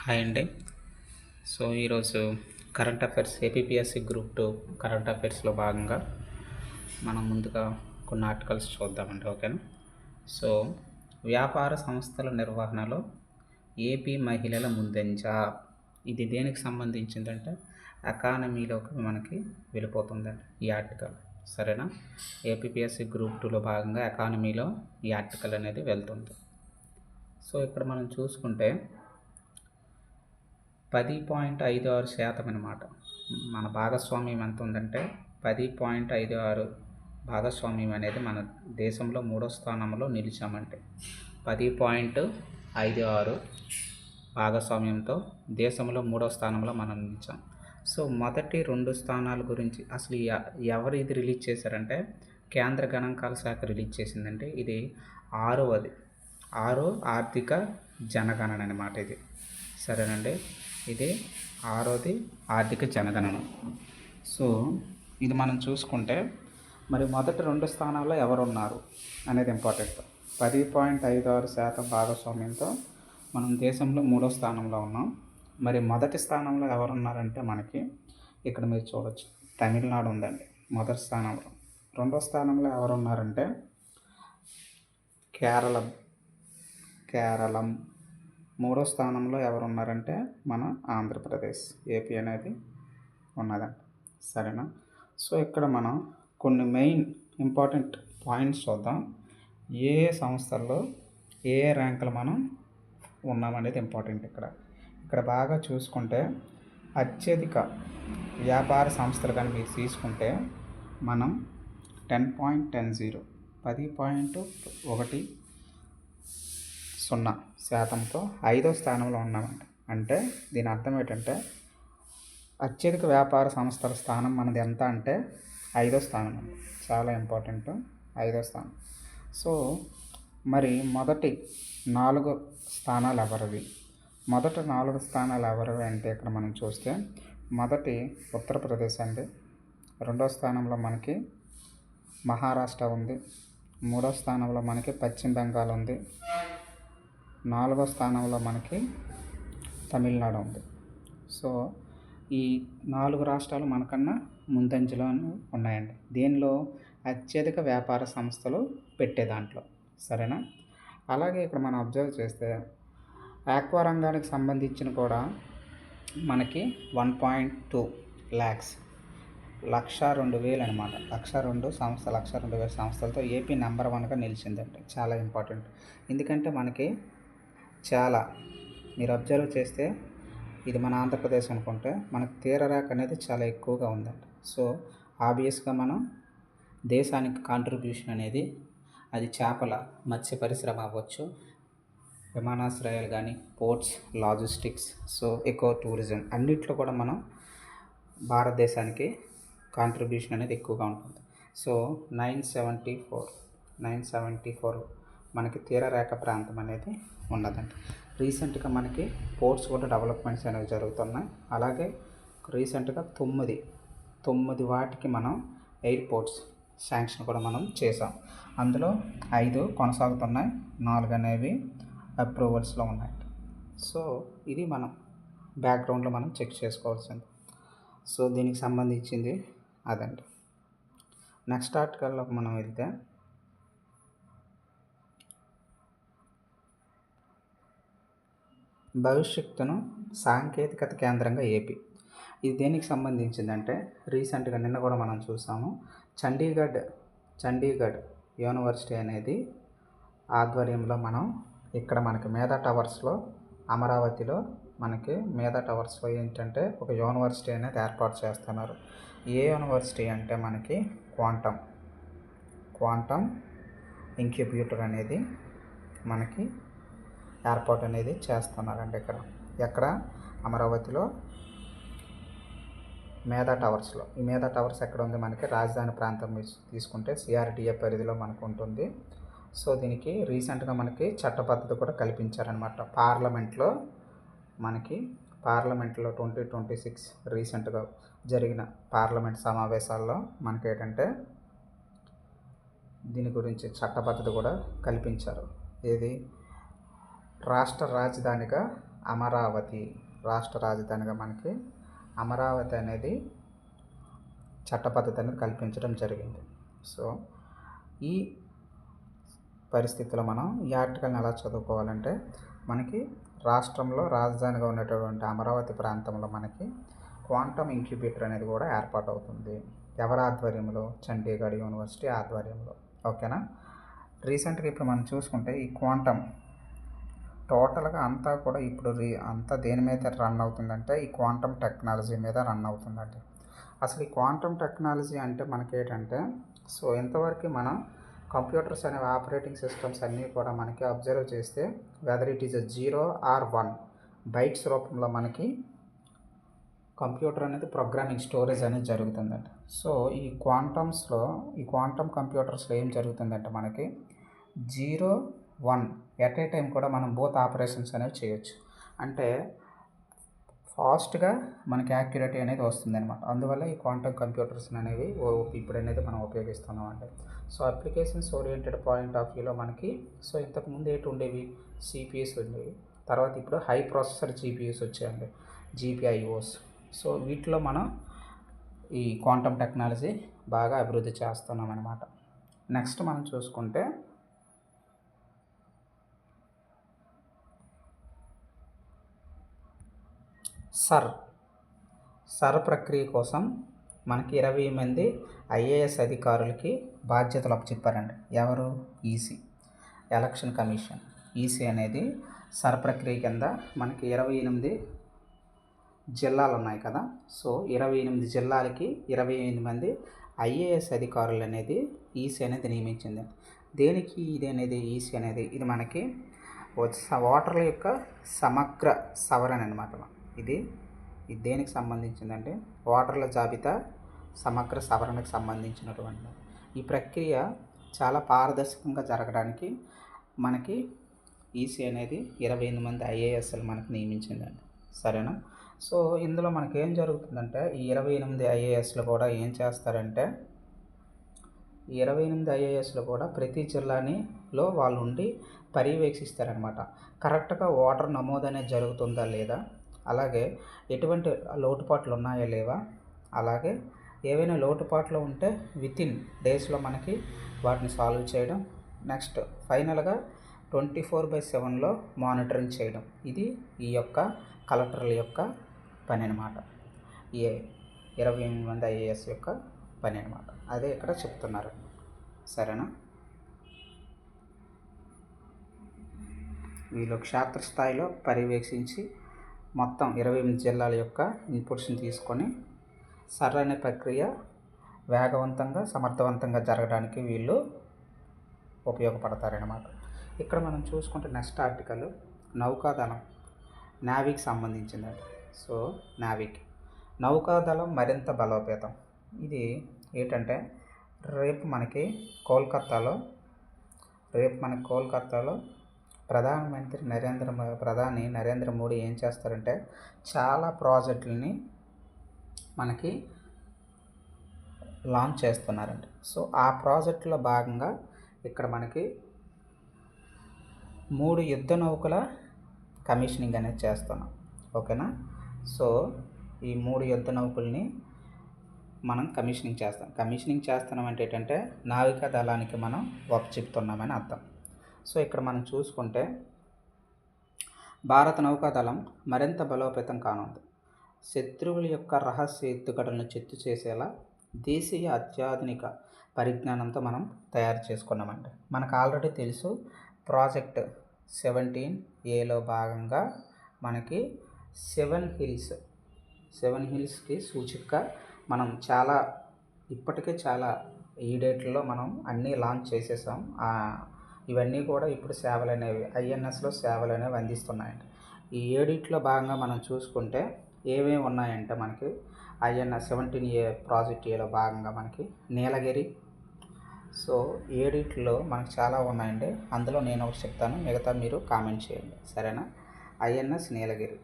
Hi అండి. ఈరోజు current affairs APPSC group 2 current అఫైర్స్లో భాగంగా మనం ముందుగా కొన్ని ఆర్టికల్స్ చూద్దామండి. ఓకేనా? సో వ్యాపార సంస్థల నిర్వహణలో ఏపీ మహిళల ముందంజ. ఇది దేనికి సంబంధించిందంటే ఎకానమీలోకి మనకి వెళ్ళిపోతుందండి ఈ ఆర్టికల్. సరేనా? ఏపీపీఎస్సీ గ్రూప్ 2లో భాగంగా ఎకానమీలో ఈ ఆర్టికల్ అనేది వెళ్తుంది. సో ఇక్కడ మనం చూసుకుంటే 10.56% అనమాట. మన భాగస్వామ్యం ఎంత ఉందంటే 10.56 భాగస్వామ్యం అనేది మన దేశంలో 3వ స్థానంలో నిలిచామంటే 10.56 భాగస్వామ్యంతో దేశంలో 3వ స్థానంలో మనం నిలిచాం. సో మొదటి 2 స్థానాల గురించి అసలు ఎవరు ఇది రిలీజ్ చేశారంటే కేంద్ర గణాంకాల శాఖ రిలీజ్ చేసిందంటే ఇది 6వ ఆర్థిక జనగణన అనమాట ఇది. సరేనండి, ఇది 6వది ఆర్థిక జనగణన. సో ఇది మనం చూసుకుంటే మరి మొదటి 2 స్థానాల్లో ఎవరున్నారు అనేది ఇంపార్టెంట్. 10.56% భాగస్వామ్యంతో మనం దేశంలో 3వ స్థానంలో ఉన్నాం. మరి మొదటి స్థానంలో ఎవరున్నారంటే మనకి ఇక్కడ మీరు చూడొచ్చు, తమిళనాడు ఉందండి మొదటి స్థానంలో. 2వ స్థానంలో ఎవరున్నారంటే కేరళం. 3వ స్థానంలో ఎవరు ఉన్నారంటే మన ఆంధ్రప్రదేశ్, ఏపీ అనేది ఉన్నదండి. సరేనా? సో ఇక్కడ మనం కొన్ని మెయిన్ ఇంపార్టెంట్ పాయింట్స్ చూద్దాం. ఏ సంస్థల్లో ఏ ర్యాంకులు మనం ఉన్నామనేది ఇంపార్టెంట్. ఇక్కడ బాగా చూసుకుంటే అత్యధిక వ్యాపార సంస్థలు కానీ మీరు తీసుకుంటే మనం 10.10 10.10%తో 5వ స్థానంలో ఉన్నామంట. అంటే దీని అర్థం ఏంటంటే అత్యధిక వ్యాపార సంస్థల స్థానం మనది ఎంత అంటే 5వ స్థానం అండి. చాలా ఇంపార్టెంట్, 5వ స్థానం. సో మరి మొదటి 4 స్థానాలు ఎవరివి? మొదటి 4 స్థానాలు ఎవరివి అంటే ఇక్కడ మనం చూస్తే మొదటి ఉత్తరప్రదేశ్ అండి. 2వ స్థానంలో మనకి మహారాష్ట్ర ఉంది. 3వ స్థానంలో మనకి పశ్చిమ బెంగాల్ ఉంది. 4వ స్థానంలో మనకి తమిళనాడు ఉంది. సో ఈ 4 రాష్ట్రాలు మనకన్నా ముందంజలో ఉన్నాయండి. దీనిలో అత్యధిక వ్యాపార సంస్థలు పెట్టే దాంట్లో. సరేనా? అలాగే ఇక్కడ మనం అబ్జర్వ్ చేస్తే ఆక్వా రంగానికి సంబంధించిన కూడా మనకి 1.2 lakhs 1,02,000 అనమాట. 1,02,000 సంస్థలతో ఏపీ నెంబర్ 1గా నిలిచిందండి. చాలా ఇంపార్టెంట్. ఎందుకంటే మనకి చాలా మీరు అబ్జర్వ్ చేస్తే ఇది మన ఆంధ్రప్రదేశ్ అనుకుంటే మనకు తీరరేఖ అనేది చాలా ఎక్కువగా ఉందండి. సో ఆబ్వియస్గా మనం దేశానికి కాంట్రిబ్యూషన్ అనేది అది చేపల మత్స్య పరిశ్రమ అవ్వచ్చు, విమానాశ్రయాలు కానీ, ports, logistics, so eco tourism అన్నిట్లో కూడా మనం భారతదేశానికి కాంట్రిబ్యూషన్ అనేది ఎక్కువగా ఉంటుంది. సో 974 మనకి తీరరేఖ ప్రాంతం అనేది ఉన్నదండి. రీసెంట్గా మనకి పోర్ట్స్ కూడా డెవలప్మెంట్స్ అనేవి జరుగుతున్నాయి. అలాగే రీసెంట్గా 9 వాటికి మనం ఎయిర్పోర్ట్స్ శాంక్షన్ కూడా మనం చేసాం. అందులో 5 కొనసాగుతున్నాయి, 4 అనేవి అప్రూవల్స్లో ఉన్నాయి. సో ఇది మనం బ్యాక్గ్రౌండ్లో మనం చెక్ చేసుకోవాల్సింది. సో దీనికి సంబంధించింది అదండి. నెక్స్ట్ ఆర్టికల్లోకి మనం వెళ్తే భవిష్యత్తును సాంకేతికత కేంద్రంగా ఏపీ. ఇది దేనికి సంబంధించిందంటే రీసెంట్గా నిన్న కూడా మనం చూసాము, చండీగఢ్ యూనివర్సిటీ అనేది ఆధ్వర్యంలో మనం ఇక్కడ మనకి మేధా టవర్స్లో, అమరావతిలో మనకి మేధా టవర్స్లో ఏంటంటే ఒక యూనివర్సిటీ అనేది ఏర్పాటు చేస్తున్నారు. ఏ యూనివర్సిటీ అంటే మనకి క్వాంటమ్ ఇంక్యుబేటర్ అనేది మనకి ఏర్పాటు అనేది చేస్తున్నారండి. ఎక్కడ అమరావతిలో మేధా టవర్స్లో. ఈ మేధా టవర్స్ ఎక్కడ ఉంది? మనకి రాజధాని ప్రాంతం తీసుకుంటే సిఆర్డిఏ పరిధిలో మనకు ఉంటుంది. సో దీనికి రీసెంట్గా మనకి చట్టబద్ధత కూడా కల్పించారనమాట. పార్లమెంట్లో 2026 రీసెంట్గా జరిగిన పార్లమెంట్ సమావేశాల్లో మనకి ఏంటంటే దీని గురించి చట్టబద్ధత కూడా కల్పించారు. ఏది? రాష్ట్ర రాజధానిగా అమరావతి రాష్ట్ర రాజధానిగా మనకి అమరావతి అనేది చట్టబద్ధత అనేది కల్పించడం జరిగింది. సో ఈ పరిస్థితిలో మనం ఈ ఆర్టికల్ని ఎలా చదువుకోవాలంటే, మనకి రాష్ట్రంలో రాజధానిగా ఉన్నటువంటి అమరావతి ప్రాంతంలో మనకి క్వాంటమ్ ఇంక్యుబేటర్ అనేది కూడా ఏర్పాటు అవుతుంది. ఎవరి ఆధ్వర్యంలో? చండీగఢ్ యూనివర్సిటీ ఆధ్వర్యంలో. ఓకేనా. రీసెంట్గా ఇప్పుడు మనం చూసుకుంటే ఈ క్వాంటమ్ టోటల్గా అంతా కూడా ఇప్పుడు అంతా దేని మీద రన్ అవుతుందంటే ఈ క్వాంటమ్ టెక్నాలజీ మీద రన్ అవుతుందండి. అసలు ఈ క్వాంటమ్ టెక్నాలజీ అంటే మనకేంటంటే, సో ఇంతవరకు మనం కంప్యూటర్స్ అనేవి ఆపరేటింగ్ సిస్టమ్స్ అన్నీ కూడా మనకి అబ్జర్వ్ చేస్తే whether it is 0 or 1 bytes రూపంలో మనకి కంప్యూటర్ అనేది ప్రోగ్రామింగ్ స్టోరేజ్ అనేది జరుగుతుందండి. సో ఈ క్వాంటమ్ కంప్యూటర్స్లో ఏం జరుగుతుందంటే మనకి 0, 1 ఎట్ ఏ టైం కూడా మనం బోత్ ఆపరేషన్స్ అనేవి చేయొచ్చు. అంటే ఫాస్ట్గా మనకి యాక్యురేటీ అనేది వస్తుంది అనమాట. అందువల్ల ఈ క్వాంటమ్ కంప్యూటర్స్ అనేవి ఇప్పుడు అనేది మనం ఉపయోగిస్తున్నాం అంటే. So applications oriented point of వ్యూలో మనకి సో ఇంతకుముందు ఏంటి ఉండేవి? సిపిఎస్ ఉండేవి. తర్వాత ఇప్పుడు హై ప్రాసెసర్ జీపీయూస్ వచ్చాయండి, జీపీఐఓస్. సో వీటిలో మనం ఈ క్వాంటమ్ టెక్నాలజీ బాగా అభివృద్ధి చేస్తున్నాం అనమాట. నెక్స్ట్ మనం చూసుకుంటే సర్ ప్రక్రియ కోసం మనకి 20 మంది ఐఏఎస్ అధికారులకి బాధ్యతలు అప్పచెప్పారండి. ఎవరు? EC, election commission. ఈసీ అనేది సర్ ప్రక్రియ కింద మనకి 28 జిల్లాలు ఉన్నాయి కదా. సో 28 జిల్లాలకి 28 మంది ఐఏఎస్ అధికారులు అనేది ఈసీ అనేది నియమించింది. దేనికి ఇది అనేది ఈసీ అనేది? ఇది మనకి ఓటర్ల యొక్క సమగ్ర సవరణ అనమాట. ఇది దేనికి సంబంధించిందంటే ఓటర్ల జాబితా సమగ్ర సవరణకు సంబంధించినటువంటి ఈ ప్రక్రియ చాలా పారదర్శకంగా జరగడానికి మనకి ఈసీ అనేది 28 మంది ఐఏఎస్లు మనకి నియమించిందండి. సరేనా. సో ఇందులో మనకి ఏం జరుగుతుందంటే ఈ 28 ఐఏఎస్లు కూడా ఏం చేస్తారంటే, ఈ 28 ఐఏఎస్లు కూడా ప్రతి జిల్లాలో వాళ్ళు ఉండి పర్యవేక్షిస్తారనమాట. కరెక్ట్గా ఓటర్ నమోదు అనేది జరుగుతుందా లేదా, అలాగే ఎటువంటి లోటుపాట్లు ఉన్నాయా లేవా, అలాగే ఏవైనా లోటుపాట్లు ఉంటే వితిన్ డేస్లో మనకి వాటిని సాల్వ్ చేయడం. నెక్స్ట్ ఫైనల్గా 24/7లో మానిటరింగ్ చేయడం. ఇది ఈ యొక్క కలెక్టర్ల యొక్క పని అనమాట. ఈ 28 మంది ఐఏఎస్ యొక్క పని అనమాట. అదే ఇక్కడ చెప్తున్నారు. సరేనా. వీళ్ళు క్షేత్రస్థాయిలో పర్యవేక్షించి మొత్తం 28 జిల్లాల యొక్క ఇన్పుట్స్ని తీసుకొని సరైన ప్రక్రియ వేగవంతంగా సమర్థవంతంగా జరగడానికి వీళ్ళు ఉపయోగపడతారన్నమాట. ఇక్కడ మనం చూసుకుంటే నెక్స్ట్ ఆర్టికల్ నౌకాదళం, నావీకి సంబంధించిందండి. సో నౌకాదళం మరింత బలోపేతం. ఇది ఏంటంటే రేపు మనకి కోల్కతాలో ప్రధాని నరేంద్ర మోడీ ఏం చేస్తారంటే చాలా ప్రాజెక్టులని మనకి లాంచ్ చేస్తున్నారండి. సో ఆ ప్రాజెక్టులో భాగంగా ఇక్కడ మనకి 3 యుద్ధ నౌకల కమిషనింగ్ అనేది చేస్తున్నాం. ఓకేనా. సో ఈ 3 యుద్ధ నౌకల్ని మనం కమిషనింగ్ చేస్తున్నాం అంటే ఏంటంటే నావికా దళానికి మనం చెప్తున్నామని అర్థం. సో ఇక్కడ మనం చూసుకుంటే భారత నౌకాదళం మరింత బలోపేతం కానుంది. శత్రువుల యొక్క రహస్య ఎత్తుగడలను చిత్తు చేసేలా దేశీయ అత్యాధునిక పరిజ్ఞానంతో మనం తయారు చేసుకున్నామండి. మనకు ఆల్రెడీ తెలుసు ప్రాజెక్ట్ 17Aలో భాగంగా మనకి 7 హిల్స్కి సూచికగా మనం ఇప్పటికే చాలా ఈ డేట్లో మనం అన్నీ లాంచ్ చేసేసాం. ఇవన్నీ కూడా ఇప్పుడు సేవలు అనేవి ఐఎన్ఎస్లో సేవలు అనేవి అందిస్తున్నాయండి. ఈ 7 భాగంగా మనం చూసుకుంటే ఏమేమి ఉన్నాయంటే మనకి ఐఎన్ఎస్ 17A ప్రాజెక్ట్ ఏలో భాగంగా మనకి నీలగిరి. సో 7 మనకు చాలా ఉన్నాయండి. అందులో నేను ఒకటి చెప్తాను, మిగతా మీరు కామెంట్ చేయండి. సరేనా. ఐఎన్ఎస్ నీలగిరి.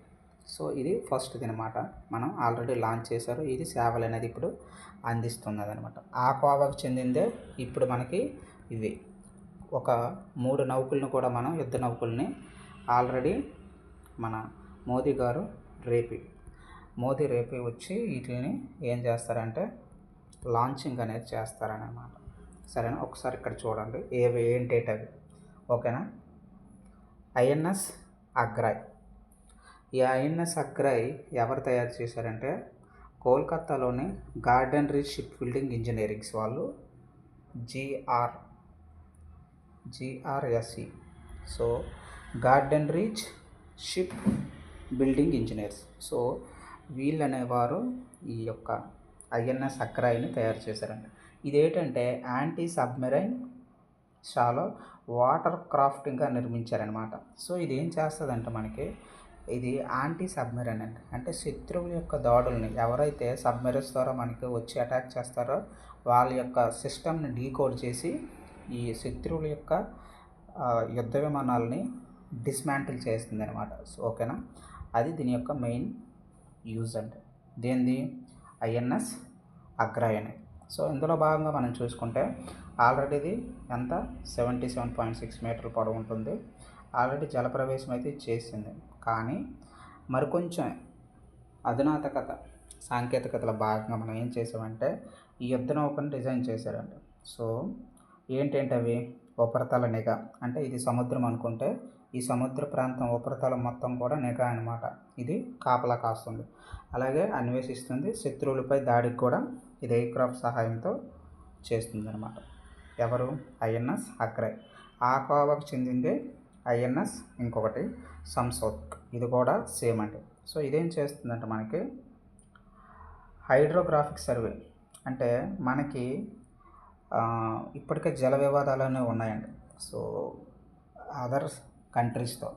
సో ఇది ఫస్ట్ది అనమాట. మనం ఆల్రెడీ లాంచ్ చేశారు. ఇది సేవలు అనేది ఇప్పుడు అందిస్తున్నది అనమాట. ఆ కోవకు చెందిందే ఇప్పుడు మనకి ఇవి ఒక 3 నౌకలను కూడా మనం యుద్ధ నౌకల్ని ఆల్రెడీ మన మోదీ గారు రేపి వచ్చి వీటిని ఏం చేస్తారంటే లాంచింగ్ అనేది చేస్తారనమాట. సరేనా, ఒకసారి ఇక్కడ చూడండి ఏంటేటి అవి. ఓకేనా, ఐఎన్ఎస్ అగ్రాయ్. ఈ ఐఎన్ఎస్ అగ్రాయ్ ఎవరు తయారు చేశారంటే కోల్కతాలోని garden reach ship building engineerings వాళ్ళు, GRSE. So garden reach ship building engineers. So వీళ్ళు అనేవారు ఈ యొక్క ఐఎన్ఎస్ అగ్రాయ్ని తయారు చేశారంట. ఇదేంటంటే యాంటీ సబ్మెరైన్ షాలో వాటర్ క్రాఫ్టింగ్గా నిర్మించారనమాట. సో ఇది ఏం చేస్తుందంటే మనకి ఇది యాంటీ సబ్మెరైన్ అంటే శత్రువుల యొక్క దాడుల్ని ఎవరైతే సబ్మెరైన్స్ ద్వారా మనకి వచ్చి అటాక్ చేస్తారో వాళ్ళ యొక్క సిస్టమ్ని డీకోడ్ చేసి ఈ శత్రువుల యొక్క యుద్ధ విమానాలని డిస్మాంటిల్ చేస్తుంది అనమాట. సో ఓకేనా, అది దీని యొక్క మెయిన్ యూజ్ అంటే దేనిది ఐఎన్ఎస్ అగ్రాయ్ అనేది. సో ఇందులో భాగంగా మనం చూసుకుంటే ఆల్రెడీ ఇది ఎంత 77.6 మీటర్ల పొడవు ఉంటుంది. ఆల్రెడీ జలప్రవేశం అయితే చేసింది. కానీ మరికొంచెం అధునాతకత సాంకేతికతల భాగంగా మనం ఏం చేసామంటే ఈ యుద్ధ నౌకను డిజైన్ చేశారంట. సో ఏంటంటే అవి ఉపరితల నిఘా అంటే ఇది సముద్రం అనుకుంటే ఈ సముద్ర ప్రాంతం ఉపరితలం మొత్తం కూడా నిఘా అనమాట. ఇది కాపలా కాస్తుంది, అలాగే అన్వేషిస్తుంది. శత్రువులపై దాడికి కూడా ఇది ఎయిర్క్రాఫ్ట్ సహాయంతో చేస్తుంది అనమాట. ఎవరు ఐఎన్ఎస్ అగ్రాయ్. ఆ కోవకు చెందిందే ఐఎన్ఎస్ ఇంకొకటి సంసోద్. ఇది కూడా సేమ్ అండి. సో ఇదేం చేస్తుందంటే మనకి హైడ్రోగ్రాఫిక్ సర్వే అంటే మనకి ఇప్పటికే జల వివాదాలు అనేవి ఉన్నాయండి. సో అదర్ కంట్రీస్తో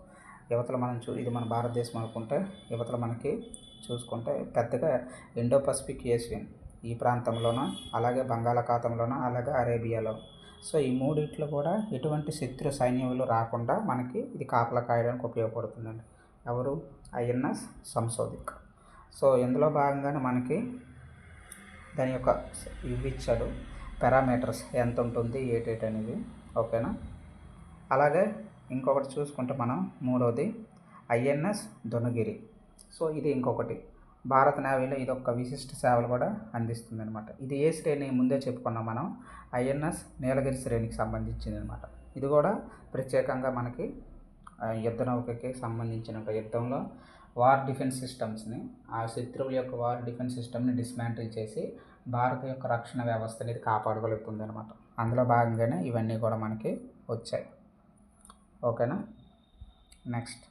యువతల మనం ఇది మన భారతదేశం అనుకుంటే యువతల మనకి చూసుకుంటే పెద్దగా ఇండో పసిఫిక్ ఏషియన్ ఈ ప్రాంతంలోనూ అలాగే బంగాళాఖాతంలోనూ అలాగే అరేబియాలో. సో ఈ మూడిట్లో కూడా ఎటువంటి శత్రు సైన్యాలు రాకుండా మనకి ఇది కాపలా కాయడానికి ఉపయోగపడుతుందండి. ఎవరు ఐఎన్ఎస్ సంశోధిక్. సో ఇందులో భాగంగానే మనకి దాని యొక్క ఇవి ఇచ్చాడు పారామీటర్స్ ఎంత ఉంటుంది ఏటేటి అనేది. ఓకేనా, అలాగే ఇంకొకటి చూసుకుంటే మనం మూడవది ఐఎన్ఎస్ ధనుగిరి. సో ఇది ఇంకొకటి భారత నేవీలో ఇది ఒక విశిష్ట సేవలు కూడా అందిస్తుంది అనమాట. ఇది ఏ శ్రేణి ముందే చెప్పుకున్నాం మనం, ఐఎన్ఎస్ నీలగిరి శ్రేణికి సంబంధించింది అనమాట. ఇది కూడా ప్రత్యేకంగా మనకి యుద్ధ నౌకకి సంబంధించిన యుద్ధంలో వార్ డిఫెన్స్ సిస్టమ్స్ని ఆ శత్రువుల యొక్క వార్ డిఫెన్స్ సిస్టమ్ని డిస్మాంటిల్ చేసి భారత యొక్క రక్షణ వ్యవస్థని ఇది కాపాడగలుగుతుంది అనమాట. అందులో భాగంగానే ఇవన్నీ కూడా మనకి వచ్చాయి. ఓకేనా, నెక్స్ట్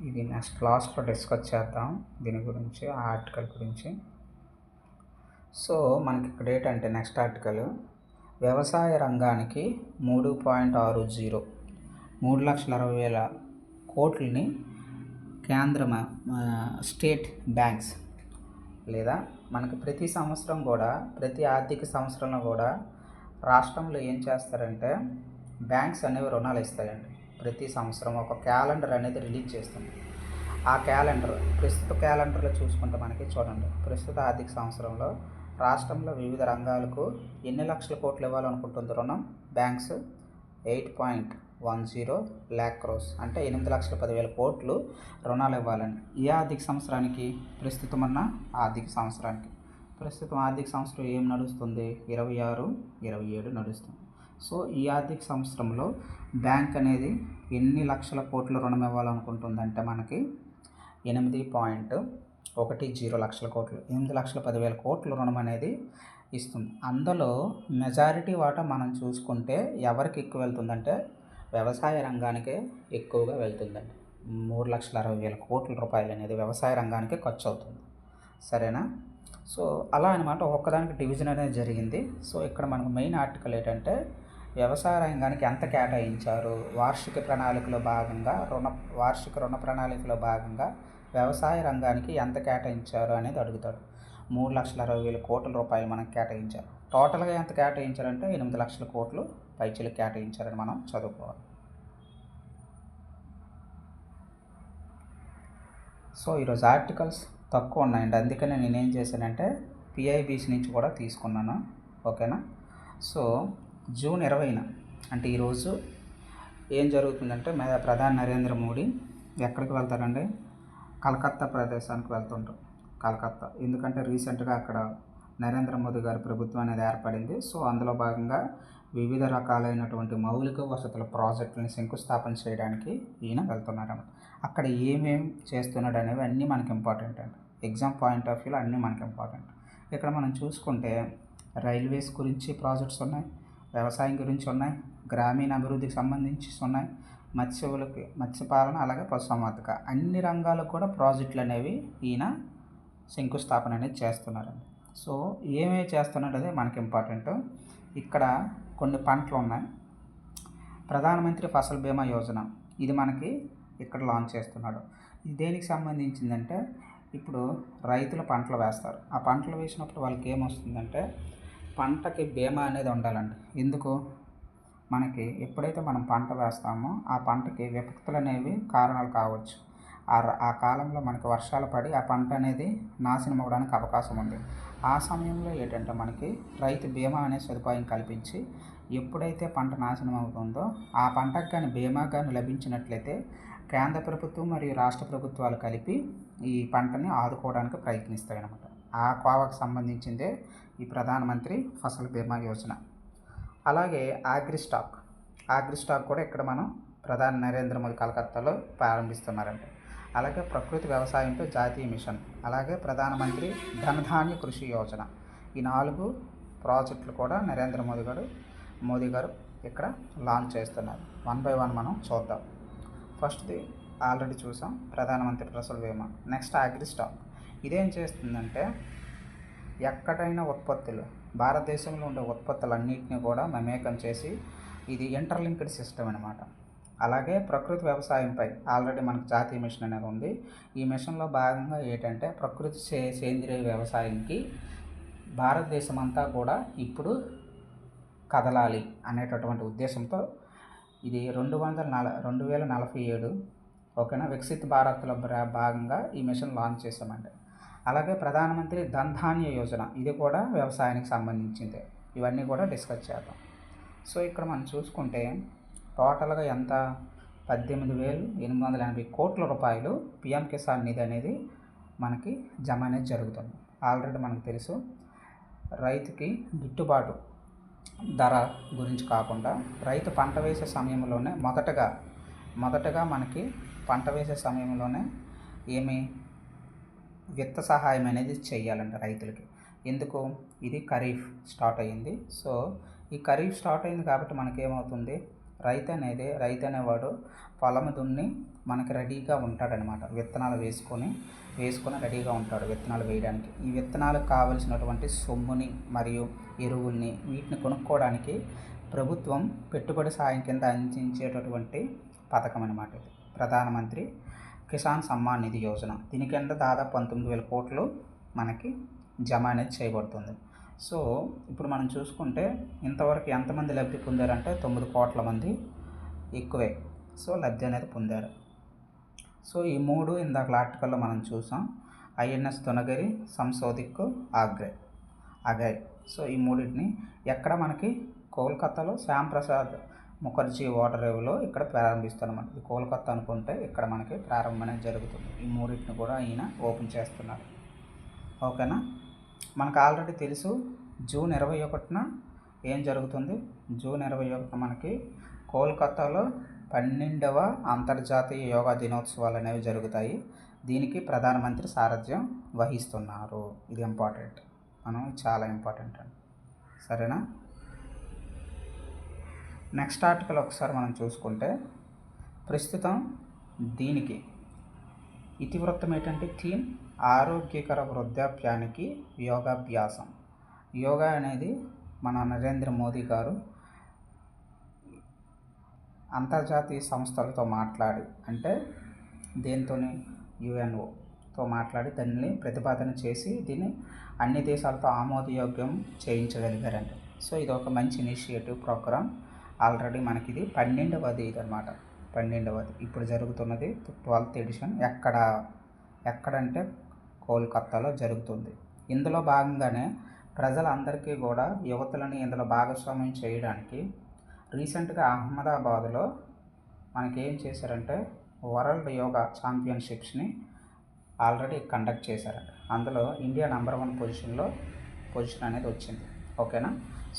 ఇది నెక్స్ట్ క్లాస్లో డిస్కస్ చేద్దాం దీని గురించి, ఆ ఆర్టికల్ గురించి. సో మనకి ఇక్కడ ఏంటంటే నెక్స్ట్ ఆర్టికల్ వ్యవసాయ రంగానికి 3.60 3,60,000 కోట్లని కేంద్ర స్టేట్ బ్యాంక్స్ లేదా మనకి ప్రతి సంవత్సరం కూడా ప్రతి ఆర్థిక సంవత్సరంలో కూడా రాష్ట్రంలో ఏం చేస్తారంటే బ్యాంక్స్ అనేవి రుణాలు ఇస్తాయండి. ప్రతి సంవత్సరం ఒక క్యాలెండర్ అనేది రిలీజ్ చేస్తుంది. ఆ క్యాలెండర్ ప్రస్తుత క్యాలెండర్లో చూసుకుంటే మనకి చూడండి ప్రస్తుత ఆర్థిక సంవత్సరంలో రాష్ట్రంలో వివిధ రంగాలకు ఎన్ని లక్షల కోట్లు ఇవ్వాలనుకుంటుంది రుణం బ్యాంక్స్ 8.10 lakh crores అంటే 8,10,000 కోట్లు రుణాలు ఇవ్వాలండి. ఈ ఆర్థిక సంవత్సరానికి ప్రస్తుతం ఆర్థిక సంవత్సరం ఏం నడుస్తుంది 26-27 నడుస్తుంది. సో ఈ ఆర్థిక సంవత్సరంలో బ్యాంక్ అనేది ఎన్ని లక్షల కోట్ల రుణం ఇవ్వాలనుకుంటుందంటే మనకి 8.10 లక్షల కోట్లు 8,10,000 కోట్ల రుణం అనేది ఇస్తుంది. అందులో మెజారిటీ వాటా మనం చూసుకుంటే ఎవరికి ఎక్కువ వెళ్తుందంటే వ్యవసాయ రంగానికే ఎక్కువగా వెళ్తుందండి. 3,60,000 కోట్ల రూపాయలు అనేది వ్యవసాయ రంగానికే ఖర్చు అవుతుంది. సరేనా, సో అలా అనమాట ఒక్కదానికి డివిజన్ అనేది జరిగింది. సో ఇక్కడ మనకు మెయిన్ ఆర్టికల్ ఏంటంటే వ్యవసాయ రంగానికి ఎంత కేటాయించారు, వార్షిక రుణ ప్రణాళికలో భాగంగా వ్యవసాయ రంగానికి ఎంత కేటాయించారు అనేది అడుగుతాడు. 3,60,000 కోట్ల రూపాయలు మనకు కేటాయించారు. టోటల్గా ఎంత కేటాయించారంటే 8 లక్షల కోట్లు పైచీలకు కేటాయించారని మనం చదువుకోవాలి. సో ఈరోజు ఆర్టికల్స్ తక్కువ ఉన్నాయండి, అందుకనే నేనేం చేశానంటే పిఐబిసి నుంచి కూడా తీసుకున్నాను. ఓకేనా, సో జూన్ 20న అంటే ఈరోజు ఏం జరుగుతుందంటే ప్రధాని నరేంద్ర మోడీ ఎక్కడికి వెళ్తారండి? కలకత్తా ప్రదేశానికి వెళ్తుంటారు. కలకత్తా ఎందుకంటే రీసెంట్గా అక్కడ నరేంద్ర మోదీ గారి ప్రభుత్వం అనేది ఏర్పడింది. సో అందులో భాగంగా వివిధ రకాలైనటువంటి మౌలిక వసతుల ప్రాజెక్టులను శంకుస్థాపన చేయడానికి ఈయన వెళ్తున్నారన్నమాట. అక్కడ ఏమేమి చేస్తున్నాడు అనేవి అన్నీ మనకి ఇంపార్టెంట్ అండి. ఎగ్జామ్ పాయింట్ ఆఫ్ వ్యూలో అన్నీ మనకి ఇంపార్టెంట్. ఇక్కడ మనం చూసుకుంటే రైల్వేస్ గురించి ప్రాజెక్ట్స్ ఉన్నాయి, వ్యవసాయం గురించి ఉన్నాయి, గ్రామీణ అభివృద్ధికి సంబంధించి ఉన్నాయి, మత్స్యపాలన అలాగే పశుసంవర్ధక అన్ని రంగాలకు కూడా ప్రాజెక్టులు అనేవి ఈయన శంకుస్థాపన అనేది చేస్తున్నారండి. సో ఏమేమి చేస్తున్నాడు అదే మనకి ఇంపార్టెంట్. ఇక్కడ కొన్ని పంటలు ఉన్నాయి. ప్రధానమంత్రి ఫసల్ బీమా యోజన ఇది మనకి ఇక్కడ లాంచ్ చేస్తున్నాడు. ఇది దేనికి సంబంధించిందంటే ఇప్పుడు రైతులు పంటలు వేస్తారు. ఆ పంటలు వేసినప్పుడు వాళ్ళకి ఏమొస్తుందంటే పంటకి బీమా అనేది ఉండాలండి. ఎందుకు? మనకి ఎప్పుడైతే మనం పంట వేస్తామో ఆ పంటకి విపత్తులు అనేవి కారణాలు కావచ్చు. ఆ కాలంలో మనకి వర్షాలు పడి ఆ పంట అనేది నాశనం అవ్వడానికి అవకాశం ఉంది. ఆ సమయంలో ఏంటంటే మనకి రైతు బీమా అనే సదుపాయం కల్పించి ఎప్పుడైతే పంట నాశనం అవుతుందో ఆ పంటకు కానీ బీమా కానీ లభించినట్లయితే కేంద్ర ప్రభుత్వం మరియు రాష్ట్ర ప్రభుత్వాలు కలిపి ఈ పంటని ఆదుకోవడానికి ప్రయత్నిస్తాయన్నమాట. ఆ కోవకు సంబంధించిందే ఈ ప్రధానమంత్రి ఫసల్ బీమా యోజన. అలాగే అగ్రిస్టాక్ కూడా ఇక్కడ మనం ప్రధాని నరేంద్ర మోదీ కలకత్తాలో ప్రారంభిస్తున్నారంట. అలాగే ప్రకృతి వ్యవసాయంతో జాతీయ మిషన్, అలాగే ప్రధానమంత్రి ధనధాన్య కృషి యోజన, ఈ 4 ప్రాజెక్టులు కూడా నరేంద్ర మోదీ గారు ఇక్కడ లాంచ్ చేస్తున్నారు. 1 by 1 మనం చూద్దాం. ఫస్ట్ది ఆల్రెడీ చూసాం, ప్రధానమంత్రి ఫసల్ బీమా. నెక్స్ట్ అగ్రిస్టాక్. ఇదేం చేస్తుందంటే ఎక్కడైనా ఉత్పత్తులు, భారతదేశంలో ఉండే ఉత్పత్తులన్నింటినీ కూడా మమేకం చేసి ఇది ఇంటర్లింక్డ్ సిస్టమ్ అనమాట. అలాగే ప్రకృతి వ్యవసాయంపై ఆల్రెడీ మనకు జాతీయ మిషన్ అనేది ఉంది. ఈ మిషన్లో భాగంగా ఏంటంటే ప్రకృతి సేంద్రియ వ్యవసాయానికి భారతదేశం అంతా కూడా ఇప్పుడు కదలాలి అనేటటువంటి ఉద్దేశంతో ఇది 2047 ఓకేనా వికసిత్ భారత్లో భాగంగా ఈ మిషన్ లాంచ్ చేసామండి. అలాగే ప్రధానమంత్రి ధన్ధాన్య యోజన ఇది కూడా వ్యవసాయానికి సంబంధించిందే. ఇవన్నీ కూడా డిస్కస్ చేద్దాం. సో ఇక్కడ మనం చూసుకుంటే టోటల్గా ఎంత 18,880 కోట్ల రూపాయలు పిఎం కిసాన్ నిధి అనేది మనకి జమ అనేది జరుగుతుంది. ఆల్రెడీ మనకు తెలుసు రైతుకి గిట్టుబాటు ధర గురించి కాకుండా రైతు పంట వేసే సమయంలోనే మొదటగా మనకి పంట వేసే సమయంలోనే విత్త సహాయం అనేది చేయాలంట రైతులకి. ఎందుకు? ఇది ఖరీఫ్ స్టార్ట్ అయ్యింది. సో ఈ ఖరీఫ్ స్టార్ట్ అయింది కాబట్టి మనకేమవుతుంది, రైతు అనేవాడు పొలం దున్ని మనకి రెడీగా ఉంటాడనమాట. విత్తనాలు వేసుకొని రెడీగా ఉంటాడు విత్తనాలు వేయడానికి. ఈ విత్తనాలకు కావలసినటువంటి సొమ్ముని మరియు ఎరువుల్ని వీటిని కొనుక్కోవడానికి ప్రభుత్వం పెట్టుబడి సాయం కింద అందించేటటువంటి పథకం అనమాట ఇది ప్రధానమంత్రి కిసాన్ సమ్మాన్ నిధి యోజన. దీని కింద దాదాపు 19,000 కోట్లు మనకి జమ అనేది చేయబడుతుంది. సో ఇప్పుడు మనం చూసుకుంటే ఇంతవరకు ఎంతమంది లబ్ధి పొందారంటే 9 కోట్ల మంది ఎక్కువే సో లబ్ధి అనేది పొందారు. సో ఈ 3 ఇందాక ఆర్టికల్లో మనం చూసాం. ఐఎన్ఎస్ దునగిరి, సంశోధిక్, అగై. సో ఈ మూడింటిని ఎక్కడ మనకి కోల్కతాలో శ్యామ్ ప్రసాద్ ముఖర్జీ వాటర్ రేవులో ఇక్కడ ప్రారంభిస్తారన్నమాట. ఇది కోల్కతా అనుకుంటే ఇక్కడ మనకి ప్రారంభం అనేది జరుగుతుంది. ఈ మూడింటిని కూడా ఈయన ఓపెన్ చేస్తున్నారు. ఓకేనా? మనకు ఆల్రెడీ తెలుసు జూన్ 21న ఏం జరుగుతుంది. జూన్ 21న మనకి కోల్కతాలో 12వ అంతర్జాతీయ యోగా దినోత్సవాలు అనేవి జరుగుతాయి. దీనికి ప్రధానమంత్రి సారథ్యం వహిస్తున్నారు. ఇది ఇంపార్టెంట్, చాలా ఇంపార్టెంట్ అండి. సరేనా? నెక్స్ట్ ఆర్టికల్ ఒకసారి మనం చూసుకుంటే ప్రస్తుతం దీనికి ఇతివృత్తం ఏంటంటే థీమ్ ఆరోగ్యకర వృద్ధాప్యానికి యోగాభ్యాసం. యోగా అనేది మన నరేంద్ర మోదీ గారు అంతర్జాతీయ సంస్థలతో మాట్లాడి, అంటే దేనితోని UNOతో మాట్లాడి దాన్ని ప్రతిపాదన చేసి దీన్ని అన్ని దేశాలతో ఆమోదయోగ్యం చేయించగలిగారండి. సో ఇది ఒక మంచి ఇనిషియేటివ్ ప్రోగ్రామ్. ఆల్రెడీ మనకి ఇది 12వది ఇదనమాట. 12వది ఇప్పుడు జరుగుతున్నది 12th ఎడిషన్. ఎక్కడంటే కోల్కతాలో జరుగుతుంది. ఇందులో భాగంగానే ప్రజలందరికీ కూడా యువతులని ఇందులో భాగస్వామ్యం చేయడానికి రీసెంట్గా అహ్మదాబాద్లో మనకి ఏం చేశారంటే వరల్డ్ యోగా ఛాంపియన్షిప్స్ని ఆల్రెడీ కండక్ట్ చేశారంట. అందులో ఇండియా నెంబర్ 1 పొజిషన్ అనేది వచ్చింది. ఓకేనా.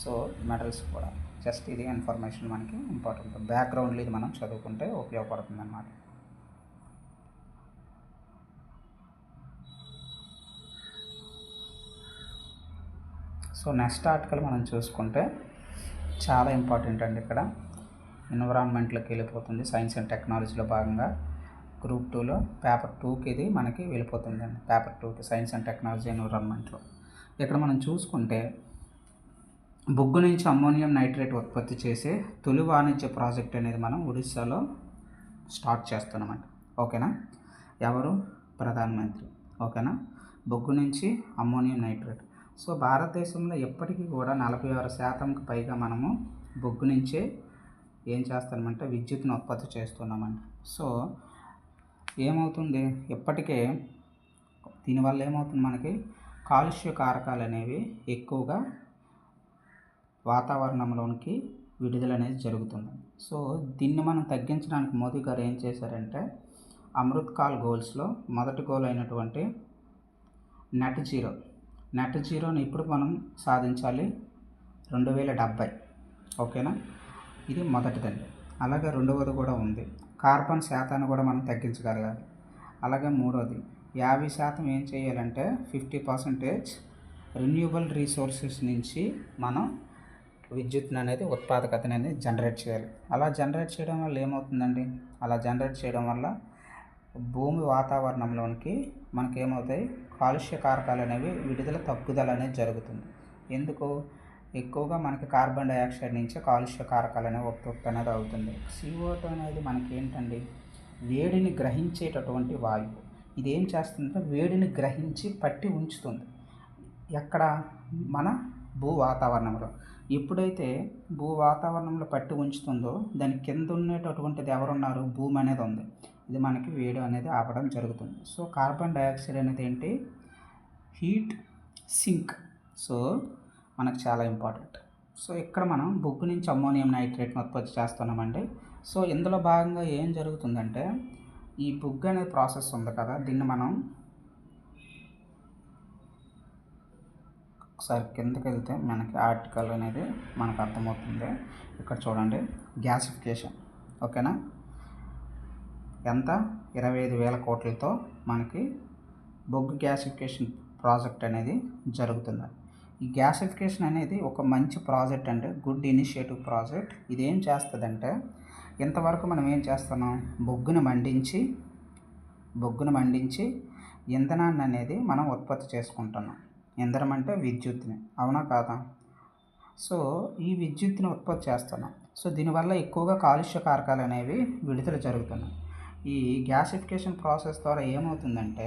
సో మెడల్స్ కూడా జస్ట్ ఇది ఇన్ఫర్మేషన్ మనకి ఇంపార్టెంట్. బ్యాక్గ్రౌండ్లో ఇది మనం చదువుకుంటే ఉపయోగపడుతుంది అన్నమాట. సో నెక్స్ట్ ఆర్టికల్ మనం చూసుకుంటే చాలా ఇంపార్టెంట్ అండి. ఇక్కడ ఎన్విరాన్మెంట్లోకి వెళ్ళిపోతుంది. సైన్స్ అండ్ టెక్నాలజీలో భాగంగా గ్రూప్ 2లో పేపర్ 2కి ఇది మనకి వెళ్ళిపోతుందండి. పేపర్ 2కి సైన్స్ అండ్ టెక్నాలజీ ఎన్విరాన్మెంట్లో ఇక్కడ మనం చూసుకుంటే బొగ్గు నుంచి అమ్మోనియం నైట్రేట్ ఉత్పత్తి చేసే తొలి వాణిజ్య ప్రాజెక్ట్ అనేది మనం ఒడిస్సాలో స్టార్ట్ చేస్తున్నామండి. ఓకేనా. ఎవరు? ప్రధానమంత్రి. ఓకేనా. బొగ్గు నుంచి అమ్మోనియం నైట్రేట్. సో భారతదేశంలో ఎప్పటికీ కూడా 46% పైగా మనము బొగ్గు నుంచే ఏం చేస్తామంటే విద్యుత్తును ఉత్పత్తి చేస్తున్నామండి. సో ఏమవుతుంది, ఇప్పటికే దీనివల్ల ఏమవుతుంది, మనకి కాలుష్య కారకాలు అనేవి ఎక్కువగా వాతావరణంలోనికి విడుదల అనేది జరుగుతుంది. సో దీన్ని మనం తగ్గించడానికి మోదీ గారు ఏం చేశారంటే అమృత్ కాల్ గోల్స్లో మొదటి గోల్ అయినటువంటి నెట్ జీరోని ఇప్పుడు మనం సాధించాలి 2070. ఓకేనా. ఇది మొదటిదండి. అలాగే రెండవది కూడా ఉంది, కార్బన్ శాతాన్ని కూడా మనం తగ్గించగలగాలి. అలాగే మూడవది 50% ఏం చేయాలంటే 50% రెన్యూబుల్ రీసోర్సెస్ నుంచి మనం విద్యుత్తుని అనేది ఉత్పాదకత అనేది జనరేట్ చేయాలి. అలా జనరేట్ చేయడం వల్ల ఏమవుతుందండి, అలా జనరేట్ చేయడం వల్ల భూమి వాతావరణంలోనికి మనకి ఏమవుతాయి, కాలుష్య కారకాలు అనేవి తగ్గుదల అనేది జరుగుతుంది. ఎందుకు? ఎక్కువగా మనకి కార్బన్ డైఆక్సైడ్ నుంచి కాలుష్య కారకాలు అనేవి ఉత్పత్తి అనేది అవుతుంది. CO2 అనేది మనకి ఏంటండి, వేడిని గ్రహించేటటువంటి వాయువు. ఇది ఏం చేస్తుందంటే వేడిని గ్రహించి పట్టి ఉంచుతుంది. ఎక్కడ? మన భూ వాతావరణంలో. ఎప్పుడైతే భూ వాతావరణంలో పట్టి ఉంచుతుందో దాని కింద ఉండేటటువంటిది ఎవరున్నారు, భూమి అనేది ఉంది. ఇది మనకి వేడి అనేది ఆపడం జరుగుతుంది. సో కార్బన్ డైఆక్సైడ్ అనేది ఏంటి, హీట్ సింక్. సో మనకు చాలా ఇంపార్టెంట్. సో ఇక్కడ మనం బొగ్గు నుంచి అమ్మోనియం నైట్రేట్ని ఉత్పత్తి చేస్తున్నామండి. సో ఇందులో భాగంగా ఏం జరుగుతుందంటే ఈ బొగ్గు అనే ప్రాసెస్ ఉంది కదా, దీన్ని మనం ఒకసారి కిందకి వెళ్తే మనకి ఆర్టికల్ అనేది మనకు అర్థమవుతుంది. ఇక్కడ చూడండి, గ్యాసిఫికేషన్. ఓకేనా. ఎంత? 25,000 కోట్లతో మనకి బొగ్గు గ్యాసిఫికేషన్ ప్రాజెక్ట్ అనేది జరుగుతుంది. ఈ గ్యాసిఫికేషన్ అనేది ఒక మంచి ప్రాజెక్ట్ అంటే గుడ్ ఇనిషియేటివ్ ప్రాజెక్ట్. ఇది ఏం చేస్తుందంటే ఇంతవరకు మనం ఏం చేస్తున్నాం, బొగ్గును మండించి ఇంధనాన్ని అనేది మనం ఉత్పత్తి చేసుకుంటున్నాం. ఇంధనం అంటే విద్యుత్ని, అవునా కాదా? సో ఈ విద్యుత్తుని ఉత్పత్తి చేస్తున్నాం. సో దీనివల్ల ఎక్కువగా కాలుష్య కారకాలు అనేవి విడుదల జరుగుతున్నాయి. ఈ గ్యాసిఫికేషన్ ప్రాసెస్ ద్వారా ఏమవుతుందంటే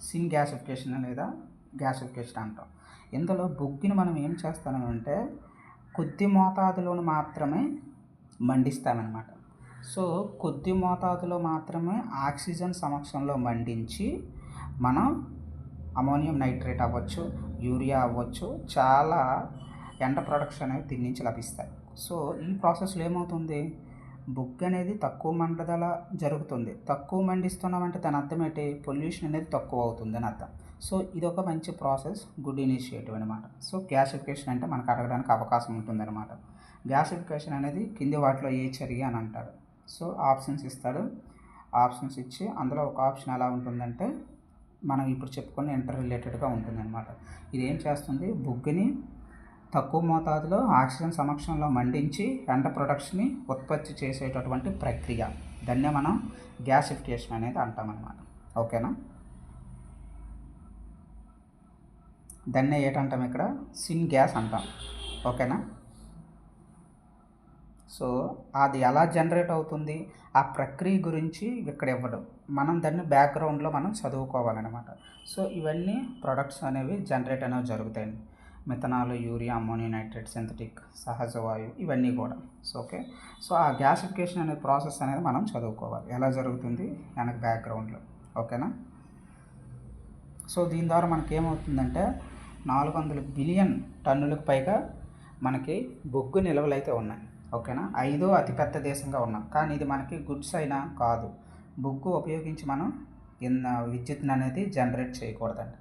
సిన్ గ్యాసిఫికేషన్ లేదా గ్యాసిఫికేషన్ అంటాం. ఇందులో బొగ్గుని మనం ఏం చేస్తామంటే కొద్ది మోతాదులోని మాత్రమే మండిస్తామన్నమాట. సో కొద్ది మోతాదులో మాత్రమే ఆక్సిజన్ సమక్షంలో మండించి మనం అమోనియం నైట్రేట్ అవ్వచ్చు, యూరియా అవ్వచ్చు, చాలా ఎండ ప్రొడక్షన్ అనేవి దీని నుంచి లభిస్తాయి. సో ఈ ప్రాసెస్లో ఏమవుతుంది, బొగ్గు అనేది తక్కువ మండదల జరుగుతుంది. తక్కువ మండిస్తున్నామంటే దాని అర్థం ఏంటి, పొల్యూషన్ అనేది తక్కువ అవుతుంది అని అర్థం. సో ఇది ఒక మంచి ప్రాసెస్, గుడ్ ఇనిషియేటివ్ అనమాట. సో గ్యాసిఫికేషన్ అంటే మనకు అడగడానికి అవకాశం ఉంటుందన్నమాట. గ్యాసిఫికేషన్ అనేది కింది వాటిలో ఏ చర్య అని అంటాడు. సో ఆప్షన్స్ ఇస్తాడు. ఆప్షన్స్ ఇచ్చి అందులో ఒక ఆప్షన్ ఎలా ఉంటుందంటే మనం ఇప్పుడు చెప్పుకునే ఇంటర్ రిలేటెడ్గా ఉంటుందన్నమాట. ఇది ఏం చేస్తుంది, బొగ్గుని తక్కువ మోతాదులో ఆక్సిజన్ సమక్షంలో మండించి ఎండ ప్రొడక్షన్ని ఉత్పత్తి చేసేటటువంటి ప్రక్రియ, దాన్నే మనం గ్యాసిఫికేషన్ అనేది అంటామన్నమాట. ఓకేనా. దాన్నే ఏంటంటాం, ఇక్కడ సిన్ గ్యాస్ అంటాం. ఓకేనా. సో అది ఎలా జనరేట్ అవుతుంది, ఆ ప్రక్రియ గురించి ఇక్కడ ఇవ్వడం, మనం దాన్ని బ్యాక్గ్రౌండ్లో మనం చదువుకోవాలన్నమాట. సో ఇవన్నీ ప్రొడక్ట్స్ అనేవి జనరేట్ అనేవి జరుగుతాయండి. Methanol, urea, ammonium nitrate, synthetic, సహజ వాయువు, ఇవన్నీ కూడా. So okay. సో ఆ గ్యాసిఫికేషన్ అనే ప్రాసెస్ అనేది మనం చదువుకోవాలి, ఎలా జరుగుతుంది వెనక బ్యాక్గ్రౌండ్లో. ఓకేనా. సో దీని ద్వారా మనకి ఏమవుతుందంటే 400 బిలియన్ టన్నులకు పైగా మనకి బొగ్గు నిల్వలు అయితే ఉన్నాయి. ఓకేనా, 5వ అతిపెద్ద దేశంగా ఉన్నాం. కానీ ఇది మనకి గుడ్స్ అయినా కాదు. బొగ్గు ఉపయోగించి మనం విద్యుత్ని అనేది జనరేట్ చేయకూడదండి.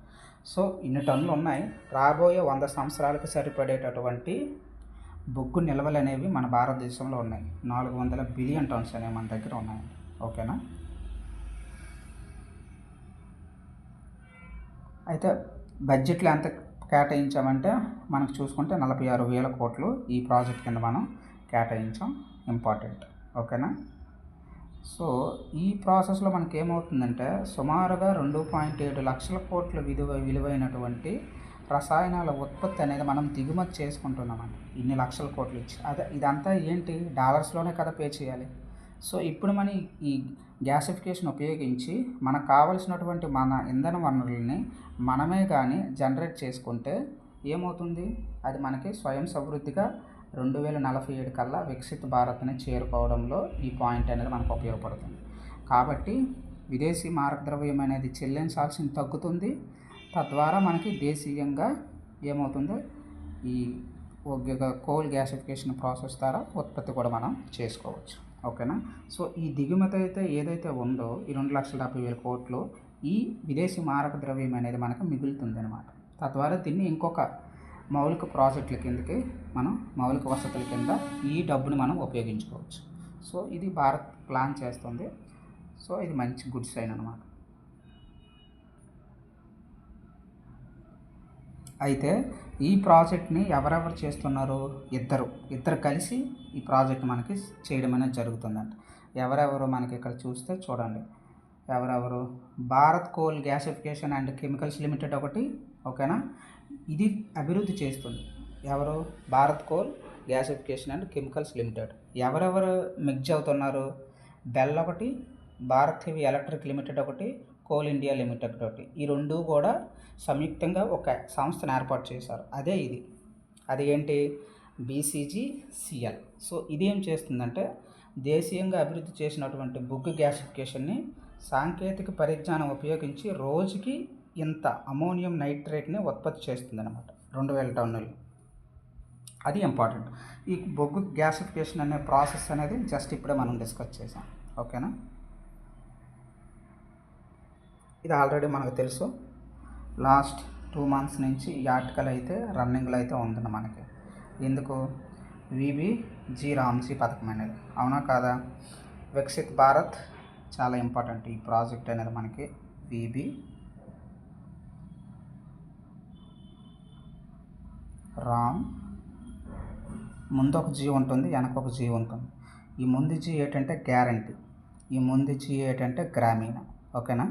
సో ఇన్ని టన్నులు ఉన్నాయి. రాబోయే 100 సంవత్సరాలకు సరిపడేటటువంటి బొగ్గు నిల్వలు అనేవి మన భారతదేశంలో ఉన్నాయి. 400 బిలియన్ టన్స్ అనేవి మన దగ్గర ఉన్నాయి. ఓకేనా, అయితే బడ్జెట్లో ఎంత కేటాయించామంటే మనకు చూసుకుంటే 46,000 కోట్లు ఈ ప్రాజెక్ట్ కింద మనం కేటాయించాం. ఇంపార్టెంట్. ఓకేనా, సో ఈ ప్రాసెస్లో మనకి ఏమవుతుందంటే సుమారుగా 2.7 లక్షల కోట్ల విలువైనటువంటి రసాయనాల ఉత్పత్తి అనేది మనం దిగుమతి చేసుకుంటున్నామండి. ఇన్ని లక్షల కోట్లు ఇచ్చి ఇదంతా ఏంటి, డాలర్స్లోనే కదా పే చేయాలి. సో ఇప్పుడు మనం ఈ గ్యాసిఫికేషన్ ఉపయోగించి మనకు కావలసినటువంటి మన ఇంధన వనరుల్ని మనమే కానీ జనరేట్ చేసుకుంటే ఏమవుతుంది, అది మనకి స్వయం సమృద్ధిగా 2047 కల్లా వికసిత భారత్ని చేరుకోవడంలో ఈ పాయింట్ అనేది మనకు ఉపయోగపడుతుంది. కాబట్టి విదేశీ మారక ద్రవ్యం అనేది చెల్లించాల్సింది తగ్గుతుంది. తద్వారా మనకి దేశీయంగా ఏమవుతుందో ఈ కోల్ గ్యాసిఫికేషన్ ప్రాసెస్ ద్వారా ఉత్పత్తి కూడా మనం చేసుకోవచ్చు. ఓకేనా, సో ఈ దిగుమతి అయితే ఏదైతే ఉందో ఈ 2,70,000 కోట్లు ఈ విదేశీ మారక ద్రవ్యం అనేది మనకు మిగులుతుంది అనమాట. తద్వారా దీన్ని ఇంకొక మౌలిక ప్రాజెక్టుల కిందకి మనం మౌలిక వసతుల కింద ఈ డబ్బుని మనం ఉపయోగించుకోవచ్చు. సో ఇది భారత్ ప్లాన్ చేస్తుంది. సో ఇది మంచి గుడ్ సైన్ అనమాట. అయితే ఈ ప్రాజెక్ట్ని ఎవరెవరు చేస్తున్నారు, ఇద్దరు కలిసి ఈ ప్రాజెక్ట్ మనకి చేయడం అనేది జరుగుతుందంట. ఎవరెవరు మనకి ఇక్కడ చూస్తే చూడండి, ఎవరెవరు, Bharat coal gasification and chemicals limited ఒకటి. ఓకేనా, ఇది అభివృద్ధి చేస్తుంది. ఎవరు, Bharat coal gasification and chemicals limited. ఎవరెవరు మిక్జ్ అవుతున్నారు, బెల్ ఒకటి, భారత్ హెవీ ఎలక్ట్రిక్ లిమిటెడ్ ఒకటి, కోల్ ఇండియా లిమిటెడ్ ఒకటి. ఈ రెండు కూడా సంయుక్తంగా ఒక సంస్థను ఏర్పాటు చేశారు. అదే ఇది, అది ఏంటి, BCGCL. సో ఇది ఏం చేస్తుందంటే దేశీయంగా అభివృద్ధి చేసినటువంటి బొగ్గు గ్యాసిఫికేషన్ని సాంకేతిక పరిజ్ఞానం ఉపయోగించి రోజుకి ఇంత అమోనియం నైట్రేట్ని ఉత్పత్తి చేస్తుందన్నమాట, 2,000 టన్నులు. అది ఇంపార్టెంట్. ఈ బొగ్గు గ్యాసిఫికేషన్ అనే ప్రాసెస్ అనేది జస్ట్ ఇప్పుడే మనం డిస్కస్ చేసాం. ఓకేనా, ఇది ఆల్రెడీ మనకు తెలుసు. లాస్ట్ 2 months నుంచి ఈ ఆర్టికల్ అయితే రన్నింగ్లో అయితే ఉంటుంది మనకి. ఎందుకు, VBG రామ్జీ పథకం అనేది, అవునా కాదా? వికసిత్ భారత్ చాలా ఇంపార్టెంట్. ఈ ప్రాజెక్ట్ అనేది మనకి VB రామ్, ముందు ఒక జీ ఉంటుంది, వెనక ఒక జీ ఉంటుంది. ఈ ముందు జీ ఏంటంటే గ్యారంటీ, ఈ ముందు జీ ఏంటంటే గ్రామీణ. ఓకేనా,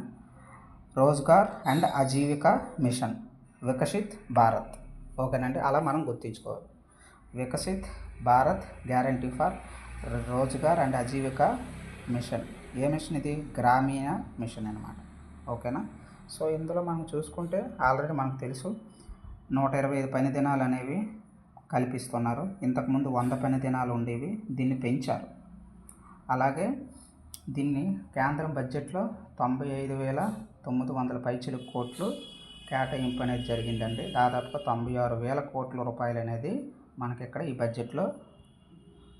రోజ్గార్ అండ్ ఆజీవిక మిషన్, వికసిత్ భారత్. ఓకేనండి, అలా మనం గుర్తించుకోవాలి. Viksit Bharat guarantee for Rozgar and Ajeevika mission. ఏ మిషన్ ఇది, గ్రామీణ మిషన్ అనమాట. ఓకేనా, సో ఇందులో మనం చూసుకుంటే ఆల్రెడీ మనకు తెలుసు 125 పని దినాలు అనేవి కల్పిస్తున్నారు. ఇంతకుముందు 100 పని దినాలు ఉండేవి, దీన్ని పెంచారు. అలాగే దీన్ని కేంద్రం బడ్జెట్లో 95,900 పైచిలుకు కోట్లు కేటాయింపు అనేది జరిగిందండి. దాదాపుగా 96,000 కోట్ల రూపాయలు అనేది మనకి ఇక్కడ ఈ బడ్జెట్లో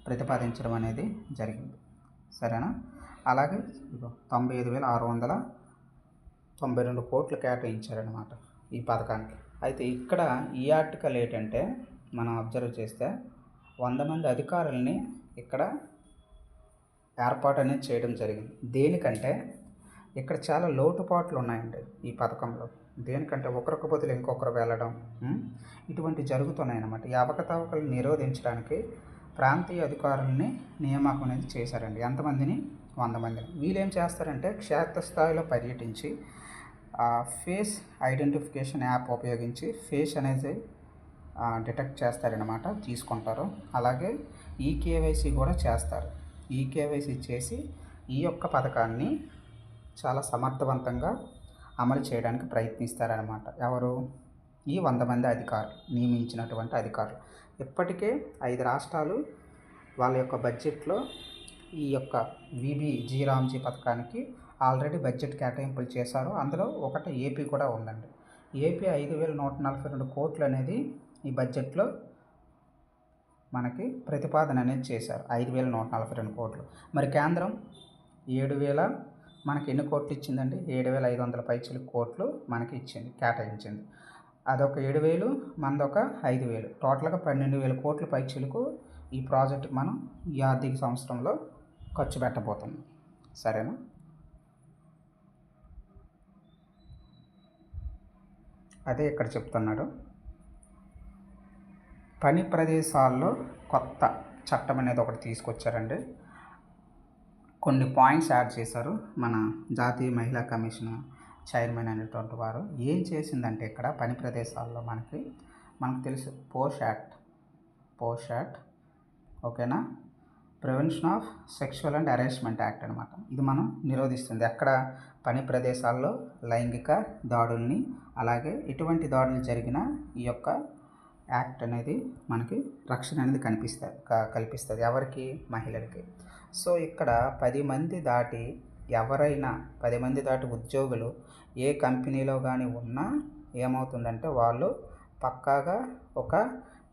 ప్రతిపాదించడం అనేది జరిగింది. సరేనా, అలాగే 95,692 కోట్లు కేటాయించారనమాట ఈ పథకానికి. అయితే ఇక్కడ ఈ ఆర్టికల్ ఏంటంటే మనం అబ్జర్వ్ చేస్తే 100 మంది అధికారుల్ని ఇక్కడ ఏర్పాటు అనేది చేయడం జరిగింది. దేనికంటే ఇక్కడ చాలా లోటుపాట్లు ఉన్నాయండి ఈ పథకంలో. దేనికంటే ఒకరికి బదులు ఇంకొకరు వెళ్ళడం ఇటువంటి జరుగుతున్నాయి అన్నమాట. ఈ అవకతవకలు నిరోధించడానికి ప్రాంతీయ అధికారులని నియామకం అనేది చేశారండి. ఎంతమందిని, 100 మందిని. వీళ్ళు ఏం చేస్తారంటే క్షేత్రస్థాయిలో పర్యటించి ఫేస్ ఐడెంటిఫికేషన్ యాప్ ఉపయోగించి ఫేస్ అనేది డిటెక్ట్ చేస్తారనమాట, తీసుకుంటారు. అలాగే ఈకేవైసీ కూడా చేస్తారు. ఈకేవైసీ చేసి ఈ యొక్క పథకాన్ని చాలా సమర్థవంతంగా అమలు చేయడానికి ప్రయత్నిస్తారనమాట. ఎవరు, ఈ 100 మంది అధికారులు, నియమించినటువంటి అధికారులు. ఇప్పటికే 5 రాష్ట్రాలు వాళ్ళ యొక్క బడ్జెట్లో ఈ యొక్క VBG రామ్జీ పథకానికి ఆల్రెడీ బడ్జెట్ కేటాయింపులు చేశారు. అందులో ఒకటి ఏపీ కూడా ఉందండి. ఏపీ 5,142 కోట్లు అనేది ఈ బడ్జెట్లో మనకి ప్రతిపాదన అనేది చేశారు. 5,142 కోట్లు. మరి కేంద్రం 7,000 మనకి ఎన్ని కోట్లు ఇచ్చిందండి? 7,500 పైచిలకు కోట్లు మనకి ఇచ్చింది, కేటాయించింది. అదొక 7,000, మనదొక 5,000, టోటల్గా 12,000 కోట్ల పైచిలకు ఈ ప్రాజెక్టుకి మనం ఈ ఆర్థిక సంవత్సరంలో ఖర్చు పెట్టబోతున్నాం. సరేనా? అదే ఇక్కడ చెప్తున్నాడు. పని ప్రదేశాల్లో కొత్త చట్టం అనేది ఒకటి తీసుకొచ్చారండి. కొన్ని పాయింట్స్ యాడ్ చేశారు. మన జాతీయ మహిళా కమిషన్ చైర్మన్ అనేటువంటి వారు ఏం చేసిందంటే ఇక్కడ పని ప్రదేశాల్లో మనకు తెలుసు పోష్ యాక్ట్ ఓకేనా, prevention of sexual and harassment act అనమాట. ఇది మనం నిరోధిస్తుంది. ఎక్కడ? పని ప్రదేశాల్లో లైంగిక దాడుల్ని, అలాగే ఎటువంటి దాడులు జరిగినా ఈ యొక్క యాక్ట్ అనేది మనకి రక్షణ అనేది కల్పిస్తుంది. ఎవరికి? మహిళలకి. సో ఇక్కడ 10 మంది దాటి ఎవరైనా 10 మంది దాటి ఉద్యోగులు ఏ కంపెనీలో కానీ ఉన్నా ఏమవుతుందంటే వాళ్ళు పక్కాగా ఒక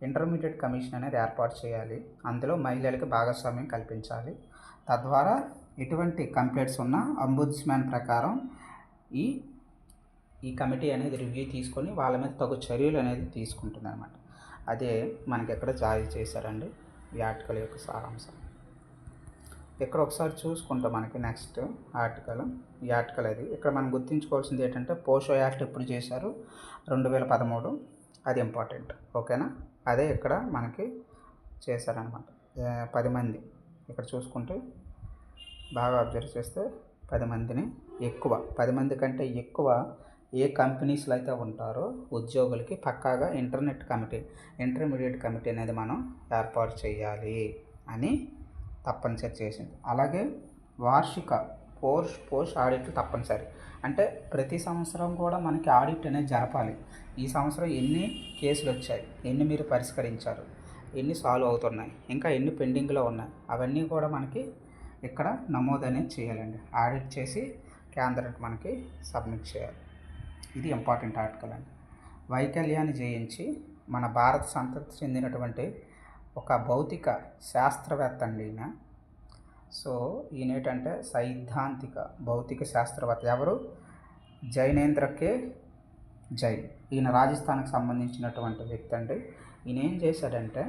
ఇంటర్మీడియట్ కమిషన్ అనేది ఏర్పాటు చేయాలి. అందులో మహిళలకు భాగస్వామ్యం కల్పించాలి. తద్వారా ఎటువంటి కంప్లైంట్స్ ఉన్నా అంబుడ్స్మ్యాన్ ప్రకారం ఈ కమిటీ అనేది రివ్యూ తీసుకొని వాళ్ళ మీద తగు చర్యలు అనేది తీసుకుంటుంది అనమాట. అదే మనకి ఎక్కడ జారీ చేశారండి ఈ ఆర్టికల్ యొక్క సారాంశం. ఇక్కడ ఒకసారి చూసుకుంటే మనకి నెక్స్ట్ ఆర్టికల్, ఈ ఆర్టికల్ అది ఇక్కడ మనం గుర్తుంచుకోవాల్సింది ఏంటంటే పోషో యాక్ట్ ఎప్పుడు చేశారు? 2013. అది ఇంపార్టెంట్. ఓకేనా? అదే ఇక్కడ మనకి చేశారనమాట. 10 మంది ఇక్కడ చూసుకుంటే బాగా అబ్జర్వ్ చేస్తే 10 మందిని ఎక్కువ, 10 మంది కంటే ఎక్కువ ఏ కంపెనీస్లో అయితే ఉంటారో ఉద్యోగులకి పక్కాగా ఇంటర్మీడియట్ కమిటీ అనేది మనం ఏర్పాటు చేయాలి అని తప్పనిసరి చేసింది. అలాగే వార్షిక పోస్ట్ ఆడిట్లు తప్పనిసరి. అంటే ప్రతి సంవత్సరం కూడా మనకి ఆడిట్ అనేది జరపాలి. ఈ సంవత్సరం ఎన్ని కేసులు వచ్చాయి, ఎన్ని మీరు పరిష్కరించారు, ఎన్ని సాల్వ్ అవుతున్నాయి, ఇంకా ఎన్ని పెండింగ్లో ఉన్నాయి, అవన్నీ కూడా మనకి ఇక్కడ నమోదు అనేది చేయాలండి. ఆడిట్ చేసి కేంద్రానికి మనకి సబ్మిట్ చేయాలి. ఇది ఇంపార్టెంట్ ఆర్టికల్ అండి. వైకల్యాన్ని జయించి మన భారత సంతతి చెందినటువంటి ఒక భౌతిక శాస్త్రవేత్త అండి ఈయన. సో ఈయన ఏంటంటే సైద్ధాంతిక భౌతిక శాస్త్రవేత్త. ఎవరు? జైనేంద్ర కే జైన్. ఈయన రాజస్థాన్కి సంబంధించినటువంటి వ్యక్తి అండి. ఈయన ఏం చేశాడంటే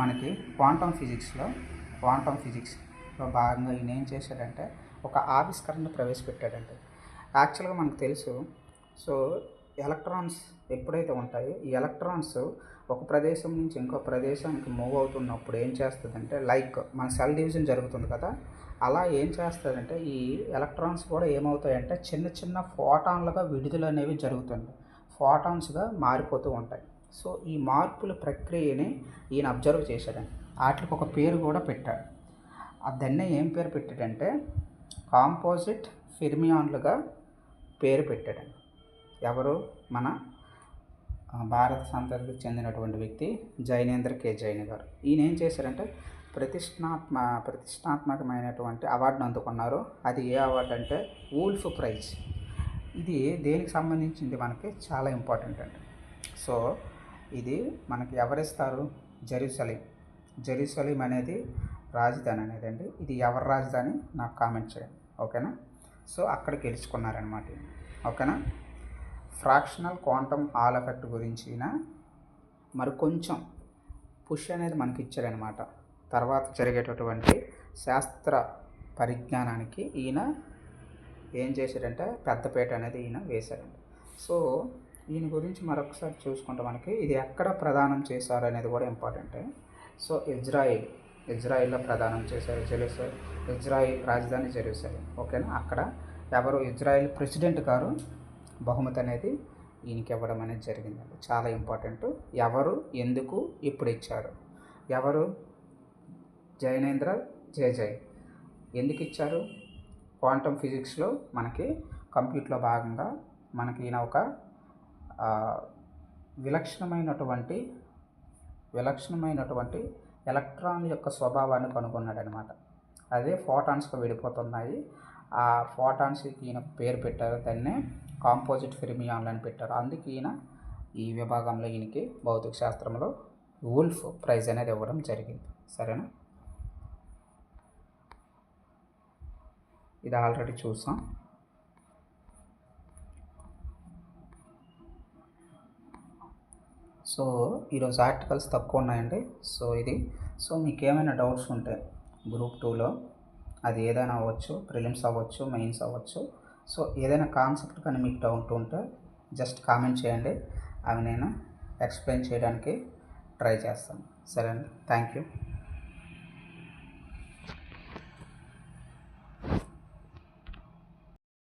మనకి క్వాంటమ్ ఫిజిక్స్లో భాగంగా ఈయన ఏం చేశాడంటే ఒక ఆవిష్కరణ ప్రవేశపెట్టాడంటే, యాక్చువల్గా మనకు తెలుసు. సో ఎలక్ట్రాన్స్ ఎప్పుడైతే ఉంటాయో ఈ ఎలక్ట్రాన్స్ ఒక ప్రదేశం నుంచి ఇంకో ప్రదేశానికి మూవ్ అవుతున్నప్పుడు ఏం చేస్తుందంటే, లైక్ మన సెల్ డివిజన్ జరుగుతుంది కదా, అలా ఏం చేస్తుందంటే ఈ ఎలక్ట్రాన్స్ కూడా ఏమవుతాయంటే చిన్న చిన్న ఫోటాన్లుగా విడుదల అనేవి జరుగుతుంది, ఫోటాన్స్గా మారిపోతూ ఉంటాయి. సో ఈ మార్పుల ప్రక్రియని ఈయన అబ్జర్వ్ చేశాడండి. వాటికి ఒక పేరు కూడా పెట్టాడు. దాన్నే ఏం పేరు పెట్టాడంటే కాంపోజిట్ ఫెర్మియాన్లుగా పేరు పెట్టాడండి. ఎవరు? మన భారత సంతతికి చెందినటువంటి వ్యక్తి జైనేంద్ర కే జైన్ గారు. ఈయన ఏం చేశారంటే ప్రతిష్టాత్మకమైనటువంటి అవార్డును అందుకున్నారు. అది ఏ అవార్డు అంటే వూల్ఫ్ ప్రైజ్. ఇది దేనికి సంబంధించింది? మనకి చాలా ఇంపార్టెంట్ అండి. సో ఇది మనకి ఎవరిస్తారు? జెరూసలేం అనేది రాజధాని అనేది అండి. ఇది ఎవరి రాజధాని? నాకు కామెంట్ చేయండి. ఓకేనా? సో అక్కడ గెలుచుకున్నారనమాట. ఓకేనా? ఫ్రాక్షనల్ క్వాంటమ్ హాల్ ఎఫెక్ట్ గురించి మరి కొంచెం పుష్ అనేది మనకి ఇచ్చారనమాట. తర్వాత జరిగేటటువంటి శాస్త్ర పరిజ్ఞానానికి ఈయన ఏం చేశారంటే పెద్దపేట అనేది ఈయన వేశారండి. సో ఈయన గురించి మరొకసారి చూసుకుంటే మనకి ఇది ఎక్కడ ప్రదానం చేశారు అనేది కూడా ఇంపార్టెంటే. సో ఇజ్రాయిల్లో ప్రదానం చేశారు. ఇజ్రాయిల్ రాజధాని జెరూసలేం. ఓకేనా? అక్కడ ఎవరు? ఇజ్రాయిల్ ప్రెసిడెంట్ గారు బహుమతి అనేది ఈయనకి ఇవ్వడం అనేది జరిగిందండి. చాలా ఇంపార్టెంట్. ఎవరు, ఎందుకు, ఇప్పుడు ఇచ్చారు? ఎవరు? జైనేంద్ర జైన్. ఎందుకు ఇచ్చారు? క్వాంటమ్ ఫిజిక్స్లో మనకి కంప్యూటర్లో భాగంగా మనకి ఈయన ఒక విలక్షణమైనటువంటి ఎలక్ట్రాన్ యొక్క స్వభావాన్ని కనుగొన్నాడనమాట. అదే ఫోటాన్స్గా విడిపోతున్నాయి. ఆ ఫోటాన్స్కి ఈయన పేరు పెట్టారు. దాన్నే కాంపోజిట్ ఫెర్మియాన్లు అని పెట్టారు. అందుకే ఈయన ఈ విభాగంలో ఈయనకి భౌతిక శాస్త్రంలో వుల్ఫ్ ప్రైజ్ అనేది ఇవ్వడం జరిగింది. సరేనా, ఇది ఆల్రెడీ చూసాం. సో ఈరోజు ఆర్టికల్స్ తక్కువ ఉన్నాయండి. సో మీకు ఏమైనా డౌట్స్ ఉంటే గ్రూప్ 2లో అది ఏదైనా అవ్వచ్చు, ప్రిలిమ్స్ అవ్వచ్చు, మెయిన్స్ అవ్వచ్చు. సో ఏదైనా కాన్సెప్ట్ కానీ మీకు డౌట్ ఉంటే జస్ట్ కామెంట్ చేయండి, అవి నేను ఎక్స్ప్లెయిన్ చేయడానికి ట్రై చేస్తాను. సరే అండి, థ్యాంక్ యూ.